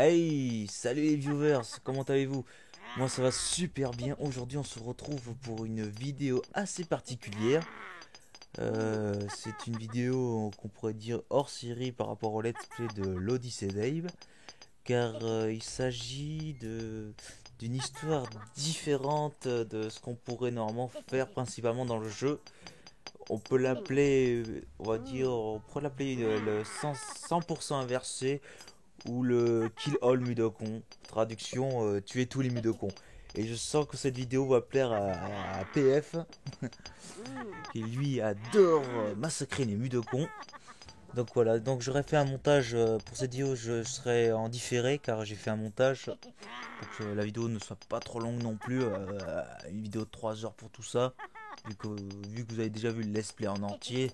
Hey, salut les viewers, comment allez-vous? Moi ça va super bien. Aujourd'hui on se retrouve pour une vidéo assez particulière. C'est une vidéo qu'on pourrait dire hors série par rapport au let's play de l'Odyssée d'Abe. Car il s'agit d'une histoire différente de ce qu'on pourrait normalement faire principalement dans le jeu. On peut l'appeler, on va dire, on pourrait l'appeler le 100% inversé ou le Kill All Mudokon. Traduction, tuer tous les Mudokons. Et je sens que cette vidéo va plaire à PF, qui lui adore massacrer les Mudokons. Donc voilà, donc j'aurais fait un montage pour cette vidéo, je serai en différé car j'ai fait un montage pour que la vidéo ne soit pas trop longue non plus. Une vidéo de 3 heures pour tout ça. Vu que vous avez déjà vu le let's play en entier,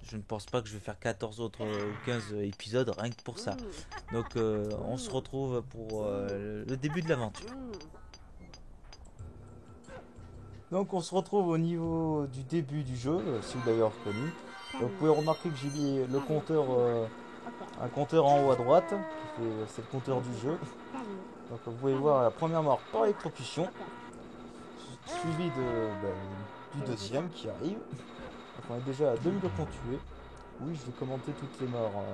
je ne pense pas que je vais faire 14 autres ou 15 épisodes rien que pour ça. Donc on se retrouve pour le début de l'aventure. Donc on se retrouve au niveau du début du jeu, si vous l'avez reconnu. Donc, vous pouvez remarquer que j'ai mis le compteur, un compteur en haut à droite, c'est le compteur du jeu. Donc vous pouvez voir la première mort par électrocution, suivi du deuxième qui arrive. Donc on est déjà à 2000 qu'on tués. Oui, je vais commenter toutes les morts.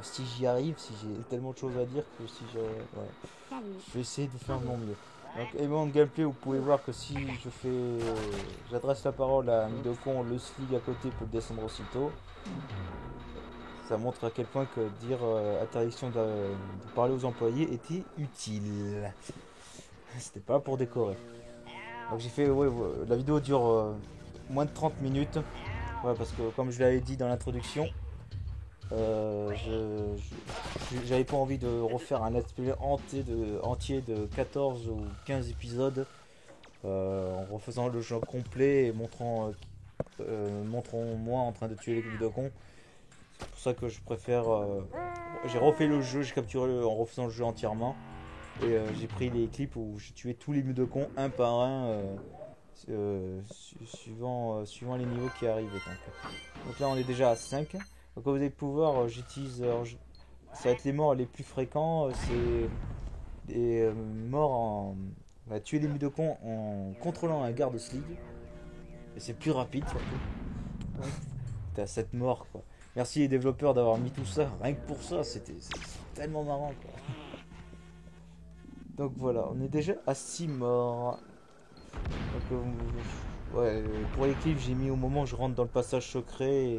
Si j'y arrive, si j'ai tellement de choses à dire que si je. Ouais. Je vais essayer de faire de mon mieux. Donc, élément de gameplay, vous pouvez voir que si je fais. J'adresse la parole à un Midokon, le Slig à côté peut descendre aussitôt. Ça montre à quel point que dire interdiction de parler aux employés était utile. C'était pas pour décorer. Donc j'ai fait. Ouais, ouais, la vidéo dure moins de 30 minutes. Ouais, parce que comme je l'avais dit dans l'introduction, j'avais pas envie de refaire un let's play entier de 14 ou 15 épisodes en refaisant le jeu complet et montrant moi en train de tuer les Gudokons. C'est pour ça que je préfère. J'ai refait le jeu, j'ai capturé en refaisant le jeu entièrement et j'ai pris les clips où j'ai tué tous les Gudokons un par un. Suivant les niveaux qui arrivent. Donc là on est déjà à 5. Donc comme vous avez pu voir, j'utilise. Ça va être les morts les plus fréquents. C'est des morts en. On va tuer les Mudokons en contrôlant un garde Slig. Et c'est plus rapide surtout. T'as 7 morts quoi. Merci les développeurs d'avoir mis tout ça. Rien que pour ça, c'est tellement marrant quoi. Donc voilà, on est déjà à 6 morts. Donc, ouais, pour les clips, j'ai mis au moment où je rentre dans le passage secret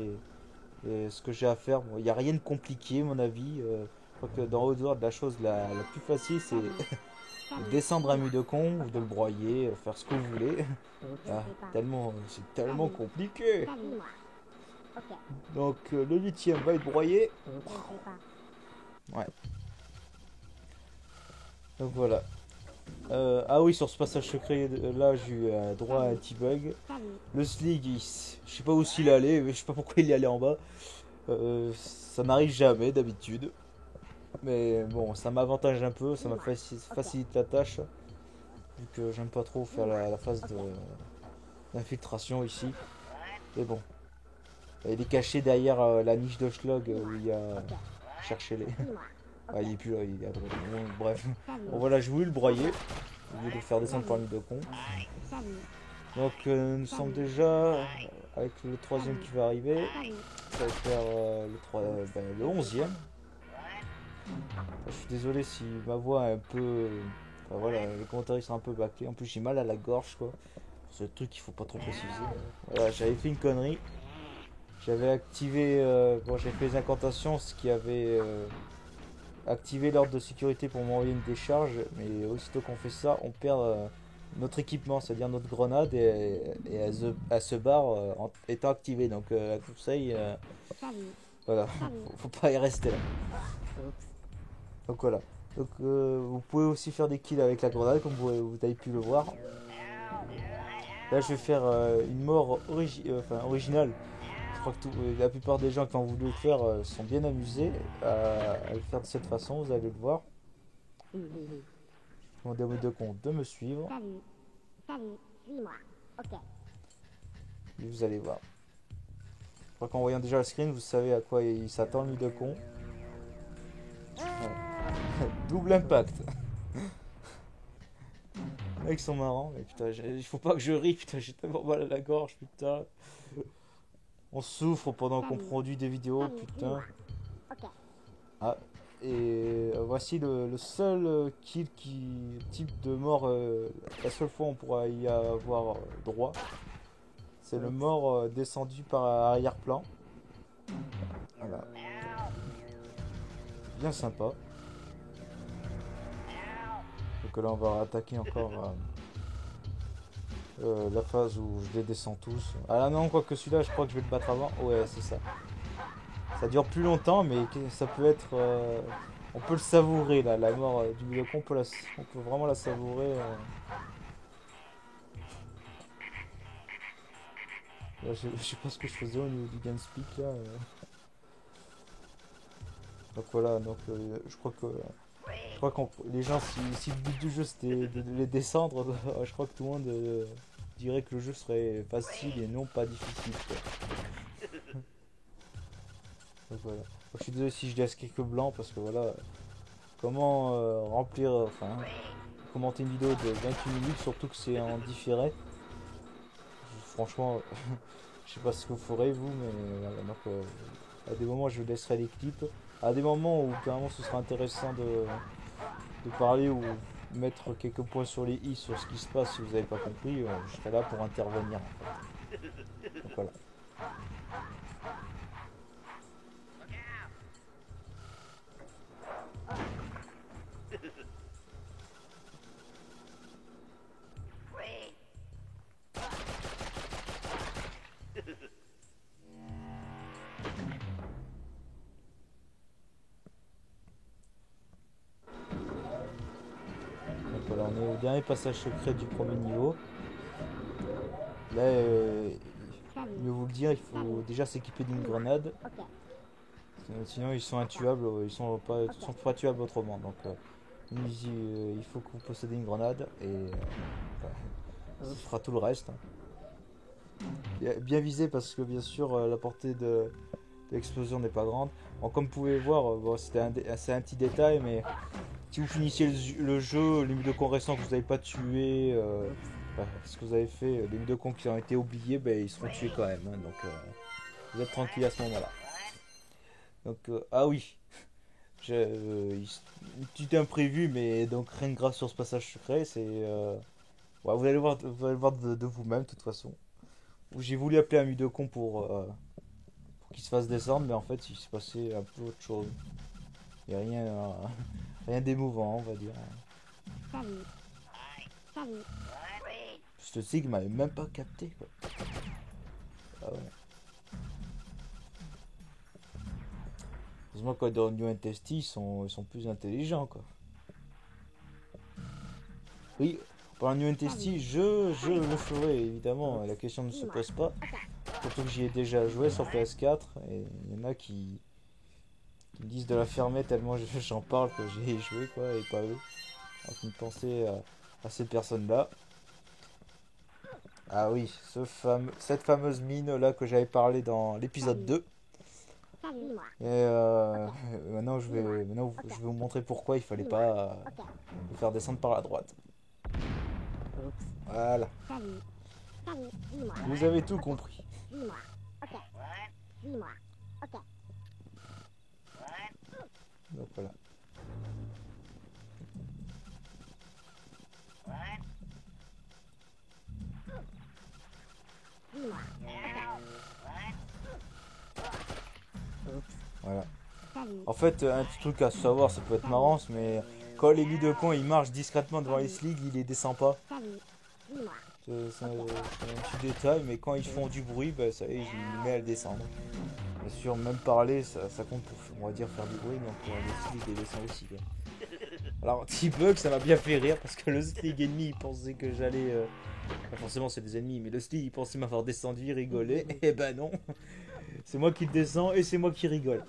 et ce que j'ai à faire. Bon, il n'y a rien de compliqué, à mon avis. Je crois que dans Outward, la chose la plus facile, c'est de descendre un Mudokon ou de le broyer, faire ce que vous voulez. Ah, c'est tellement compliqué. Donc, le lithium va être broyé. Ouais. Donc voilà. Ah oui, sur ce passage secret, là, j'ai eu droit à un petit bug. Le Slig, je sais pas où s'il allait, je sais pas pourquoi il est allé en bas. Ça n'arrive jamais d'habitude. Mais bon, ça m'avantage un peu, ça facilite la tâche. Vu que j'aime pas trop faire la phase d'infiltration ici. Mais bon, il est caché derrière la niche de Schlog où il y a. Cherchez-les. Ah, il est plus là, il est à droite. Bon, bref. Bon, voilà, je voulais le broyer. Au lieu de le faire descendre par le de con. Donc, nous sommes déjà avec le troisième qui va arriver. Ça va faire le 11e. Je suis désolé si ma voix est un peu. Enfin voilà, les commentaires sont un peu bâclés. En plus, j'ai mal à la gorge quoi. C'est le truc qu'il faut pas trop préciser. Voilà, j'avais fait une connerie. J'avais activé. Bon, j'ai fait les incantations, ce qui avait activé l'ordre de sécurité pour m'envoyer une décharge. Mais aussitôt qu'on fait ça, on perd notre équipement, c'est-à-dire notre grenade, et elle se barre en étant activée. Donc, la conseil, voilà, faut pas y rester là. Donc voilà. Donc vous pouvez aussi faire des kills avec la grenade comme vous avez pu le voir. Là je vais faire une mort originale. Je crois que la plupart des gens qui ont voulu le faire sont bien amusés à le faire de cette façon, vous allez le voir. Je vais demander à mes deux comptes de me suivre. Suis-moi. Ok. Et vous allez voir. Je crois qu'en voyant déjà le screen, vous savez à quoi il s'attend, lui de con. Ouais. Double impact. Les mecs sont marrants, mais putain, il faut pas que je rie, putain, j'ai tellement mal à la gorge, putain. On souffre pendant qu'on produit des vidéos, putain. Ah, et voici le seul type de mort, la seule fois on pourra y avoir droit. C'est le mort descendu par arrière-plan. Voilà. Bien sympa. Donc là on va attaquer encore la phase où je les descends tous. Ah là non, quoique celui-là je crois que je vais le battre avant. Ouais, c'est ça. Ça dure plus longtemps, mais ça peut être... on peut le savourer là, la mort du Mudokon, on peut vraiment la savourer. Là, je sais pas ce que je faisais au niveau du GameSpeak là. Donc voilà, donc je crois que les gens, si le but du jeu c'était de les descendre, je crois que tout le monde dirait que le jeu serait facile et non pas difficile, quoi. Donc voilà. Je suis désolé si je laisse quelques blancs parce que voilà, comment enfin, commenter une vidéo de 28 minutes, surtout que c'est en différé. Franchement, je sais pas ce que vous ferez vous, mais voilà, donc, à des moments je laisserai les clips. À des moments où carrément ce sera intéressant de parler ou mettre quelques points sur les i sur ce qui se passe si vous n'avez pas compris, je serai là pour intervenir en fait. Donc voilà. Donc voilà, on est au dernier passage secret du premier niveau. Là, mieux vous le dire, il faut déjà s'équiper d'une grenade. Sinon ils sont intuables, ils sont pas tuables autrement. Donc il faut que vous possédez une grenade et ça fera tout le reste. Bien visé parce que bien sûr la portée de l'explosion n'est pas grande. Bon, comme vous pouvez voir, bon, c'est un petit détail, mais si vous finissiez le jeu, les Mudokons restants que vous n'avez pas tués, ce que vous avez fait, les Mudokons qui ont été oubliés, ben, ils seront tués quand même. Hein, donc vous êtes tranquille à ce moment-là. Donc ah oui, une petite imprévu, mais donc rien de grave sur ce passage secret. C'est ouais, vous allez le voir de vous-même de toute façon. J'ai voulu appeler un Mudokon pour qu'il se fasse descendre, mais en fait il s'est passé un peu autre chose. Il n'y a rien, rien d'émouvant, on va dire. Ce Sig m'avait même pas capté, quoi. Ah ouais. Heureusement, quand dans New NTST, ils sont plus intelligents, quoi. Oui, pour New NTST, je le ferai, évidemment. La question ne se pose pas. Surtout que j'y ai déjà joué sur PS4. Et il y en a qui me disent de la fermer tellement j'en parle que j'ai joué, quoi, et pas eux. Donc, une pensée à ces personnes-là. Ah oui, cette fameuse mine là que j'avais parlé dans l'épisode 2. Et maintenant je vais vous montrer pourquoi il fallait pas vous faire descendre par la droite. Voilà. Vous avez tout compris. Donc voilà. Voilà. En fait, un petit truc à savoir, ça peut être marrant, mais quand les Mudokons ils marchent discrètement devant les sligs, ils les descendent pas. C'est un petit détail, mais quand ils font du bruit, bah, ça y est, ils les mettent à le descendre. Bien sûr, même parler, ça compte pour, on va dire, faire du bruit, donc les sligs les descendent aussi. Quoi. Alors, petit bug, ça m'a bien fait rire parce que le slig ennemi il pensait que j'allais. Pas forcément, c'est des ennemis, mais le slig il pensait m'avoir descendu, il rigolait. Et ben non, c'est moi qui le descends et c'est moi qui rigole.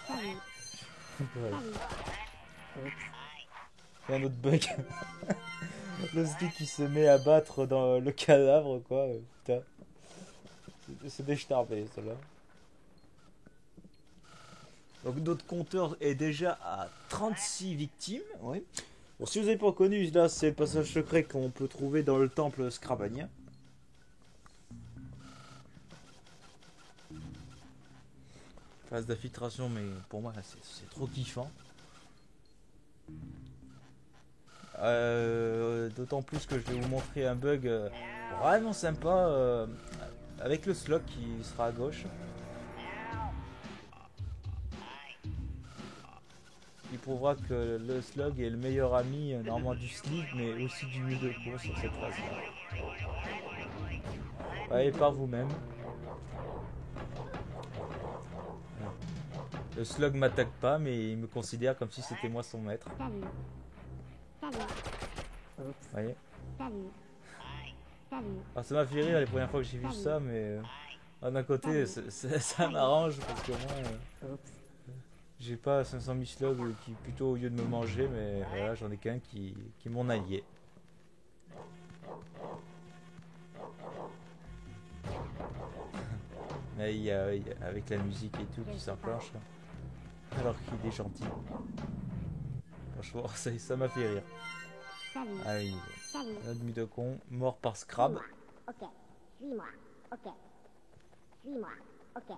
Ouais. Il y a un autre bug. Le slig qui se met à battre dans le cadavre, quoi. Putain. C'est décharpé, celle-là. Donc notre compteur est déjà à 36 victimes. Oui. Bon, si vous n'avez pas reconnu, là c'est le passage secret qu'on peut trouver dans le temple scrabanien. Phase d'infiltration, mais pour moi c'est trop kiffant. D'autant plus que je vais vous montrer un bug vraiment sympa avec le slug qui sera à gauche. Il prouvera que le slug est le meilleur ami normalement du slug, mais aussi du mue de course sur cette phase là. Voyez par vous-même. Le slug m'attaque pas, mais il me considère comme si c'était moi son maître. Vous voyez. Alors ça m'a fait rire les premières fois que j'ai vu ça, mais d'un côté ça m'arrange parce que moi j'ai pas 500 000 slugs qui plutôt au lieu de me manger, mais voilà, j'en ai qu'un qui est mon allié. Mais il y a avec la musique et tout qui s'enclenche alors qu'il est gentil. Franchement ça m'a fait rire. Ah oui, notre Mudokon mort par Scrab. Ok, suis-moi. Ok. Suis-moi. Ok.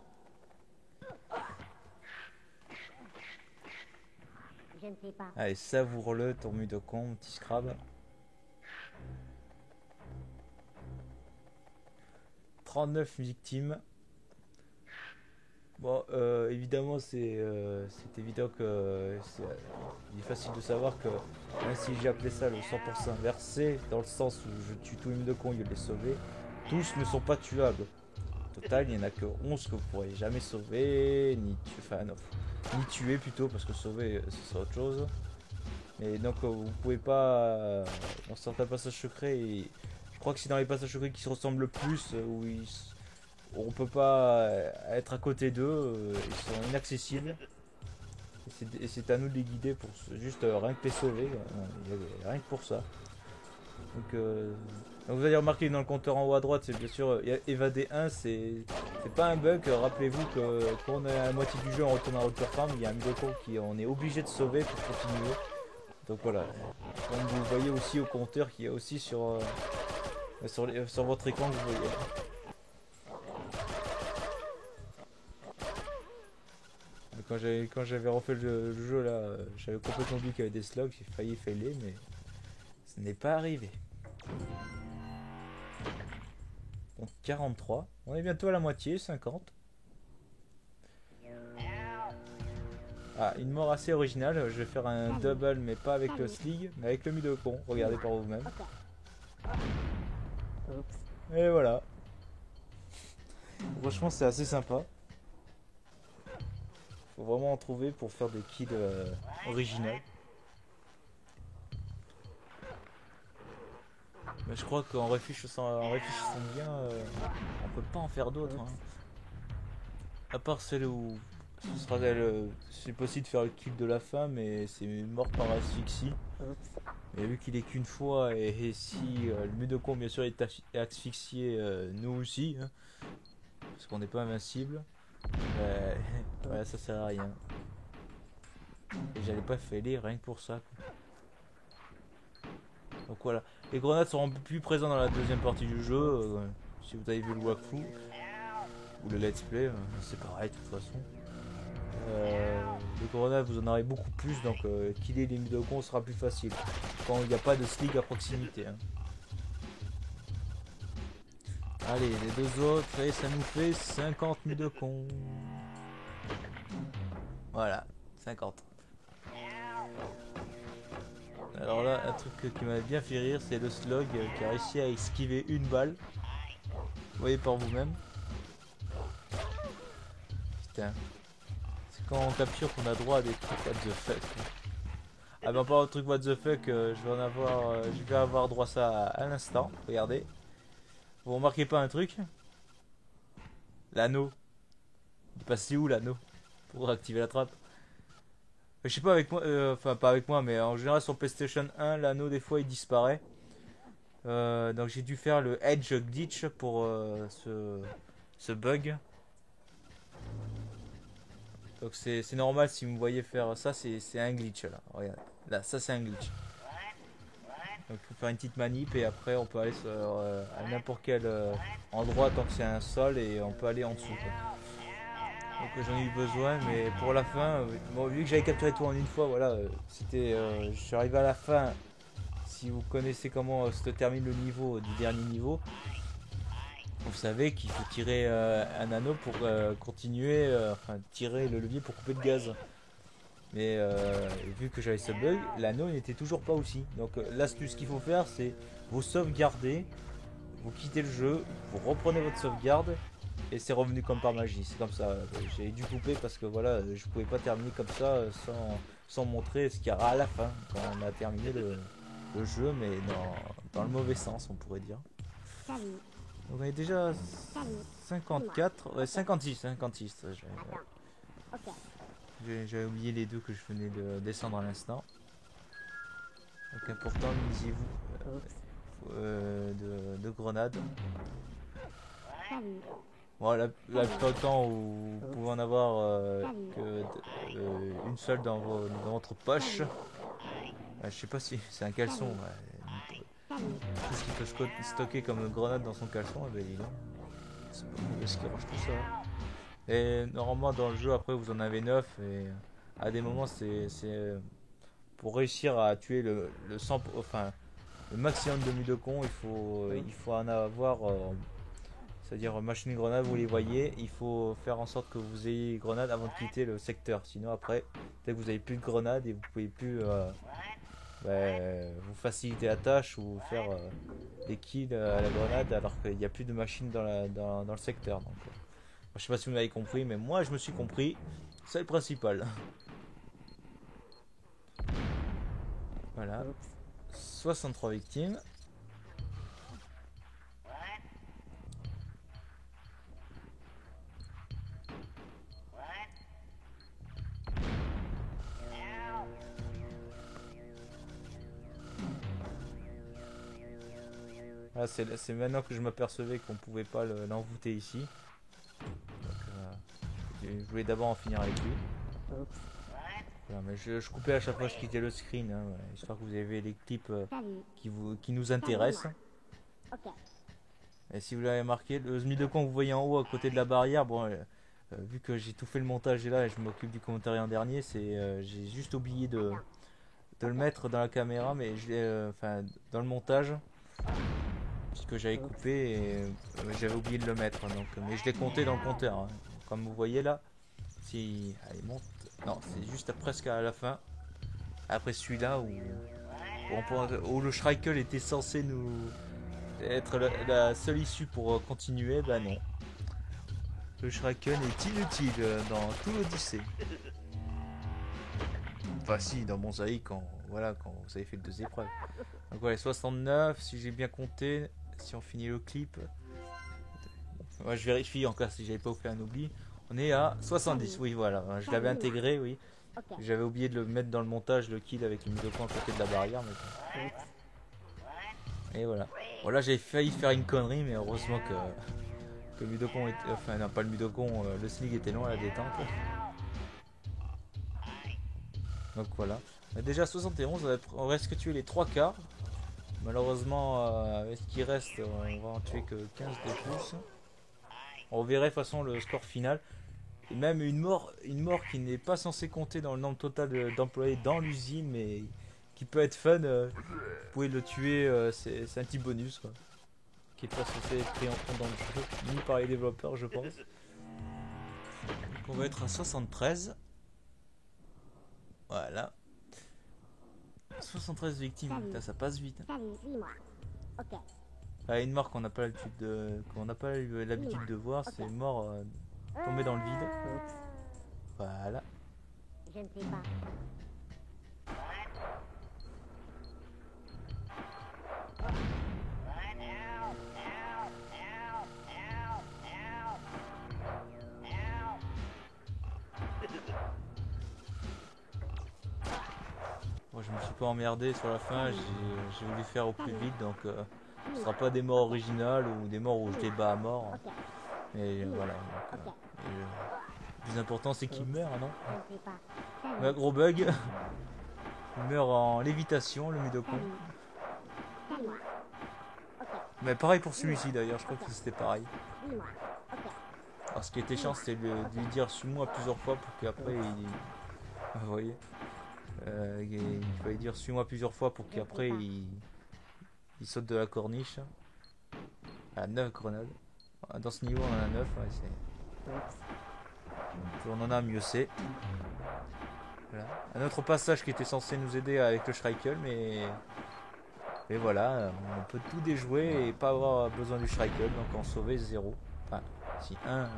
Je ne sais pas. Allez, savoure-le ton Mudokon, mon petit Scrab. 39 victimes. Bon, évidemment, c'est évident que il est facile de savoir que même si j'ai appelé ça le 100% inversé, dans le sens où je tue tous les Mudokons au lieu de les sauver, tous ne sont pas tuables. Au total, il n'y en a que 11 que vous ne pourrez jamais sauver, ni tuer plutôt, parce que sauver, ce sera autre chose. Et donc, vous pouvez pas, dans certains passages secrets, et je crois que c'est dans les passages secrets qui se ressemblent le plus, où on peut pas être à côté d'eux, ils sont inaccessibles. Et c'est à nous de les guider pour juste rien que les sauver, rien que pour ça. Donc vous allez remarquer dans le compteur en haut à droite, c'est bien sûr évader 1, c'est pas un bug. Rappelez-vous que quand on est à la moitié du jeu, on retourne à Outer Farm, il y a un Mudokon on est obligé de sauver pour continuer. Donc voilà, comme vous voyez aussi au compteur qui est aussi sur votre écran que vous voyez. Quand j'avais refait le jeu là, j'avais complètement oublié qu'il y avait des slugs, j'ai failli failer, mais ce n'est pas arrivé. Donc 43, on est bientôt à la moitié, 50. Ah, une mort assez originale, je vais faire un double mais pas avec le slig, mais avec le Mudokon, regardez par vous-même. Et voilà. Franchement c'est assez sympa. Faut vraiment en trouver pour faire des kills originaux. Mais je crois qu'en réfléchissant bien, on peut pas en faire d'autres. Hein. À part celle où c'est possible de faire le kill de la fin, mais c'est mort par asphyxie. Mais vu qu'il est qu'une fois, et si le Mudokon bien sûr est asphyxié, nous aussi, hein, parce qu'on n'est pas invincible, ouais, ça sert à rien. Et j'allais pas failer rien que pour ça. Donc voilà, les grenades seront plus présentes dans la deuxième partie du jeu. Si vous avez vu le walkthrough ou le let's play, c'est pareil de toute façon. Les grenades vous en aurez beaucoup plus, donc killer les Mudokons sera plus facile quand il n'y a pas de slig à proximité. Hein. Allez, les deux autres, et ça nous fait 50 Mudokons. Voilà, 50. Alors là, un truc qui m'a bien fait rire, c'est le slug qui a réussi à esquiver une balle. Vous voyez par vous-même. Putain. C'est quand on capture qu'on a droit à des trucs what the fuck. Ah ben pas au truc what the fuck, je vais avoir droit à ça à l'instant. Regardez. Vous remarquez pas un truc? L'anneau. Il est passé où l'anneau? Pour activer la trappe. Je sais pas avec moi, enfin pas avec moi, mais en général sur PlayStation 1, l'anneau des fois il disparaît. Donc j'ai dû faire le Edge Glitch pour ce bug. Donc c'est normal si vous me voyez faire ça, c'est un glitch là. Regarde, là ça c'est un glitch. Donc il faut faire une petite manip et après on peut aller sur, à n'importe quel endroit tant que c'est un sol et on peut aller en dessous, quoi. Donc j'en ai eu besoin, mais pour la fin, bon, vu que j'avais capturé tout en une fois, voilà, je suis arrivé à la fin. Si vous connaissez comment se termine le niveau du dernier niveau, vous savez qu'il faut tirer un anneau pour continuer, enfin tirer le levier pour couper le gaz. Mais vu que j'avais ce bug, l'anneau n'était toujours pas aussi. Donc l'astuce qu'il faut faire, c'est vous sauvegarder, vous quittez le jeu, vous reprenez votre sauvegarde et c'est revenu comme par magie. C'est comme ça. J'ai dû couper parce que voilà, je pouvais pas terminer comme ça sans montrer ce qu'il y aura à la fin quand on a terminé le jeu, mais dans le mauvais sens, on pourrait dire. Donc on est déjà 54, 56. J'avais oublié les deux que je venais de descendre à l'instant. Donc important, munissez-vous de grenades. Bon, la plupart du temps, vous pouvez en avoir une seule dans votre poche. Je sais pas si c'est un caleçon. Tout ce qu'il peut stocker comme grenade dans son caleçon, eh ben, il est là. C'est pas mauvais ce qui range tout ça. Et normalement dans le jeu après vous en avez 9 et à des moments c'est pour réussir à tuer le maximum de Mudokon il faut en avoir c'est-à-dire machine grenade vous les voyez, il faut faire en sorte que vous ayez grenade avant de quitter le secteur, sinon après dès que vous avez plus de grenade et vous pouvez plus vous faciliter la tâche ou faire des kills à la grenade alors qu'il n'y a plus de machine dans le secteur. Donc, je sais pas si vous m'avez compris, mais moi je me suis compris. C'est le principal. Voilà. 63 victimes. Voilà, c'est maintenant que je m'apercevais qu'on pouvait pas l'envoûter ici. Donc, je voulais d'abord en finir avec lui. Voilà, mais je coupais à chaque fois que je quittais le screen, hein, voilà, histoire que vous avez les clips qui nous intéressent. Et si vous l'avez marqué, le Smidocon que vous voyez en haut à côté de la barrière, bon, vu que j'ai tout fait le montage et là et je m'occupe du commentaire en dernier, j'ai juste oublié de le mettre dans la caméra, mais dans le montage. Puisque j'avais coupé et j'avais oublié de le mettre, donc, mais je l'ai compté dans le compteur, hein. Comme vous voyez là, si allez monte, non c'est juste presque à la fin, après celui-là où le Schreikel était censé nous être la seule issue pour continuer, bah non, le Schreikel est inutile dans tout l'Odyssée. Enfin si, dans Mosaïque quand vous avez fait les 2 épreuves. Donc voilà, 69 si j'ai bien compté. Si on finit le clip, ouais, je vérifie encore si j'avais pas fait un oubli. On est à 70, oui voilà, je l'avais intégré, oui. J'avais oublié de le mettre dans le montage, le kill avec le Mudokon à côté de la barrière. Mais... Et voilà. Voilà, j'ai failli faire une connerie, mais heureusement que le Mudokon était... Enfin non, pas le Mudokon, le slig était long à la détente. Donc voilà. Déjà 71, on reste que tuer les 3 quarts. Malheureusement, avec ce qui reste, on va en tuer que 15 de plus. On verrait de toute façon le score final. Et même une mort qui n'est pas censée compter dans le nombre total d'employés dans l'usine, mais qui peut être fun. Vous pouvez le tuer, c'est un petit bonus, quoi, qui n'est pas censé être pris en compte dans le jeu, ni par les développeurs, je pense. Donc on va être à 73. Voilà. 73 victimes, putain, ça passe vite. Une mort qu'on n'a pas l'habitude de voir, c'est une mort tombée dans le vide. Voilà. Je ne sais pas. Moi, je me suis pas emmerdé sur la fin, j'ai voulu faire au plus vite, donc ce sera pas des morts originales ou des morts où je les bats à mort. Et voilà. Donc, Le plus important, c'est qu'il meurt, non? Je ne sais pas. Ouais, gros bug. Il meurt en lévitation, le Mudokon. Suis-moi. Ok. Mais pareil pour celui-ci d'ailleurs, je crois que c'était pareil. Suis-moi. Ok. Alors ce qui était chiant, c'était de lui dire suis-moi plusieurs fois pour qu'après il... Vous voyez, il fallait dire suis-moi plusieurs fois pour qu'après il saute de la corniche. À 9 grenades. Dans ce niveau on en a 9, ouais, plus on en a mieux c'est. Voilà. Un autre passage qui était censé nous aider avec le Schreikel, mais voilà, on peut tout déjouer et pas avoir besoin du Schreikel, donc en sauver 0. Enfin, si 1,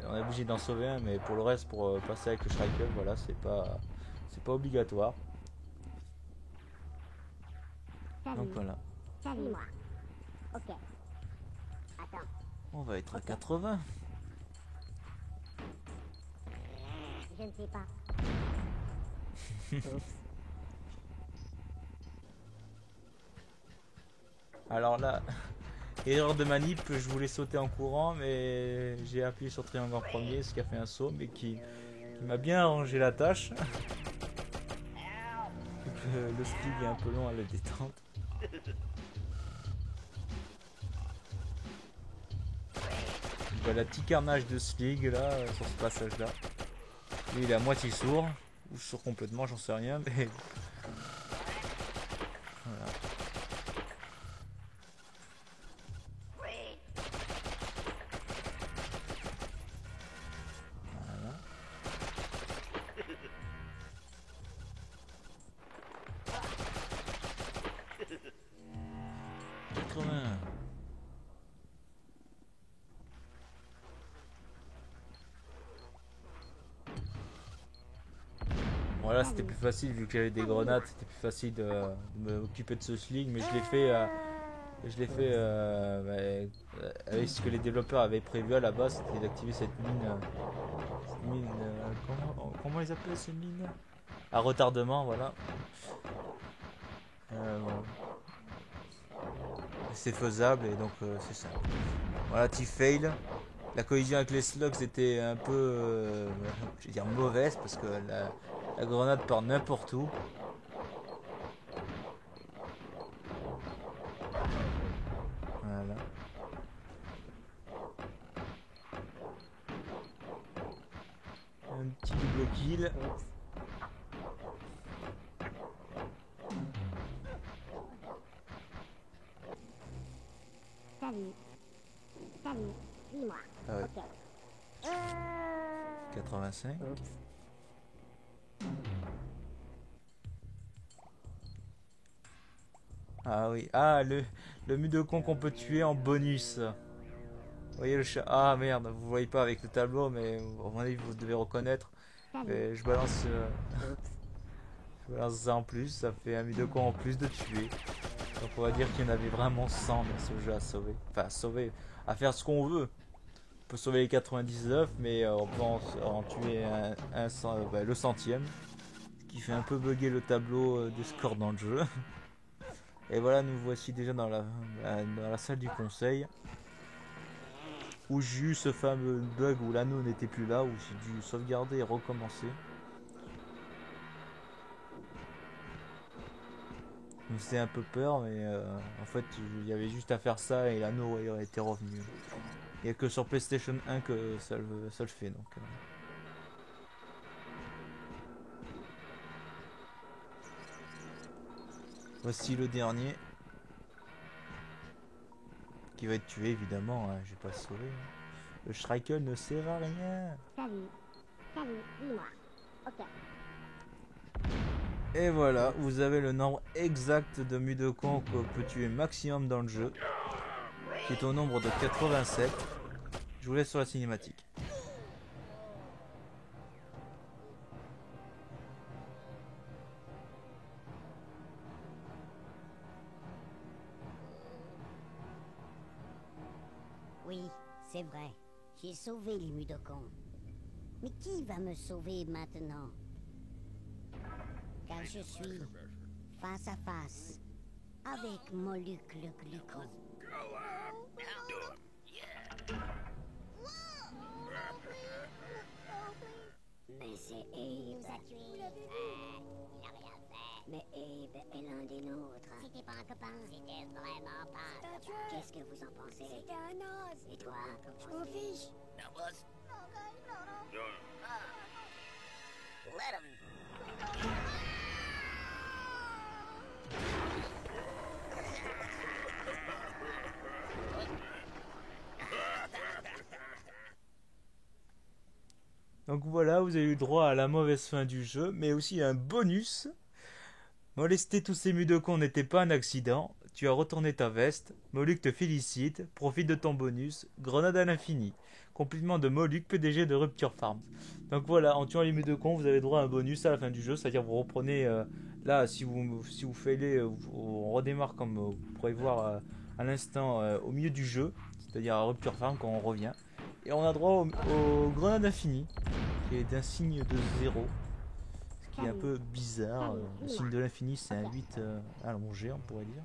on est obligé d'en sauver un, mais pour le reste, pour passer avec le Schreikel, voilà, c'est pas obligatoire. Donc voilà. Suis-moi. Ok. Attends. On va être à 80. Je ne sais pas. Alors là, erreur de manip, je voulais sauter en courant, mais j'ai appuyé sur triangle en premier, ce qui a fait un saut, mais qui m'a bien arrangé la tâche. Le stick est un peu long à la détente. Voilà, petit carnage de Slig là, sur ce passage là. Lui il est à moitié sourd, ou sourd complètement, j'en sais rien, mais... Voilà. Voilà. Voilà, c'était plus facile vu que j'avais des grenades, c'était plus facile de m'occuper de ce sling, mais je l'ai fait, avec ce que les développeurs avaient prévu à la base, c'était d'activer cette mine, comment ils appellent cette mine? À retardement, voilà. Bon. C'est faisable et donc c'est ça. Voilà, petit fail. La collision avec les slugs était un peu, je vais dire mauvaise parce que la grenade part n'importe où. Voilà. Un petit double kill. Salut. Salut. Suis-moi. Ah ouais. Ok. 85. Ah oui. Ah, le Mudokon qu'on peut tuer en bonus. Vous voyez le chat. Ah merde, vous voyez pas avec le tableau, mais à mon avis vous devez reconnaître. Et je balance ça en plus, ça fait un Mudokon en plus de tuer. Donc on va dire qu'il y en avait vraiment 100 dans ce jeu à sauver. Enfin à sauver, à faire ce qu'on veut. On peut sauver les 99, mais on peut en tuer le centième. Ce qui fait un peu bugger le tableau des scores dans le jeu. Et voilà, nous voici déjà dans la salle du conseil. Où j'ai eu ce fameux bug où l'anneau n'était plus là, où j'ai dû sauvegarder et recommencer. Ça me faisait un peu peur, mais en fait il y avait juste à faire ça et l'anneau était revenu. Il n'y a que sur PlayStation 1 que ça le fait donc. Voici le dernier. Qui va être tué évidemment, hein, je vais pas le sauver. Hein. Le Schreikel ne sert à rien. Salut. Salut. Dis-moi. Ok. Et voilà, vous avez le nombre exact de Mudokon qu'on peut tuer maximum dans le jeu. Qui est au nombre de 87. Je vous laisse sur la cinématique. Oui, c'est vrai. J'ai sauvé les Mudokons. Mais qui va me sauver maintenant? Car je suis face à face avec Moluc le Glucon. Mais c'est Abe. Il nous a tués. Il a rien fait. Mais Abe est l'un des nôtres. C'était pas un copain. C'était vraiment pas un copain. Qu'est-ce que vous en pensez? C'était un os. Et toi, je m'en fiche. Let him. Donc voilà, vous avez eu droit à la mauvaise fin du jeu, mais aussi un bonus. Molester tous ces Mudokons n'était pas un accident. Tu as retourné ta veste. Moluc te félicite. Profite de ton bonus. Grenade à l'infini. Complètement de Moluc, PDG de Rupture Farms. Donc voilà, en tuant les Mudokons, vous avez droit à un bonus à la fin du jeu. C'est-à-dire vous reprenez... là, si vous failez, on redémarre comme vous pourrez voir à l'instant au milieu du jeu. C'est-à-dire à Rupture Farm quand on revient. Et on a droit au grenade infini, qui est d'un signe de 0. Ce qui est un peu bizarre. Le signe de l'infini, c'est un 8 allongé, on pourrait dire.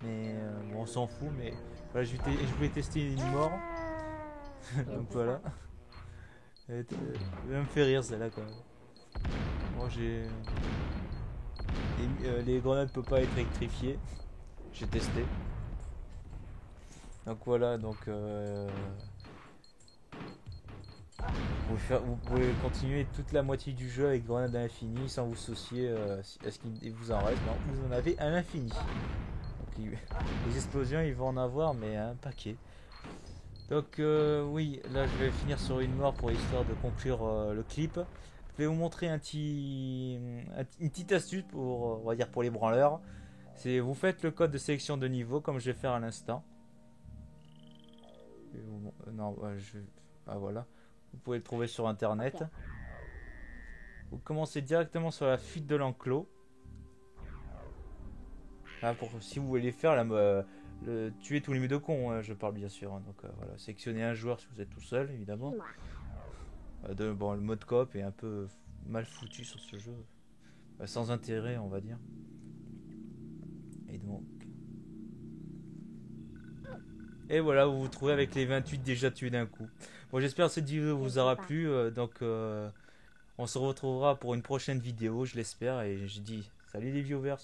Mais bon, on s'en fout. Mais voilà, je voulais tester une mort. Donc voilà. Elle me fait rire celle-là quand même. Moi j'ai. Les grenades ne peuvent pas être électrifiées. J'ai testé. Donc voilà, donc vous pouvez continuer toute la moitié du jeu avec grenade à l'infini sans vous soucier à ce qu'il vous en reste. Non, vous en avez à l'infini. Donc les explosions, ils vont en avoir, mais un paquet. Donc oui, là je vais finir sur une mort pour histoire de conclure le clip. Je vais vous montrer une petite astuce pour, on va dire pour les branleurs. C'est vous faites le code de sélection de niveau comme je vais faire à l'instant. Non, ah voilà. Vous pouvez le trouver sur internet. Vous commencez directement sur la fuite de l'enclos. Ah, si vous voulez faire tuer tous les Mudokons, hein, je parle bien sûr. Hein, donc voilà, sélectionnez un joueur si vous êtes tout seul, évidemment. Bon, le mode coop est un peu mal foutu sur ce jeu, sans intérêt, on va dire. Et donc. Et voilà, vous vous trouvez avec les 28 déjà tués d'un coup. Bon, j'espère que cette vidéo vous aura plu. Donc, on se retrouvera pour une prochaine vidéo, je l'espère. Et je dis salut les viewers.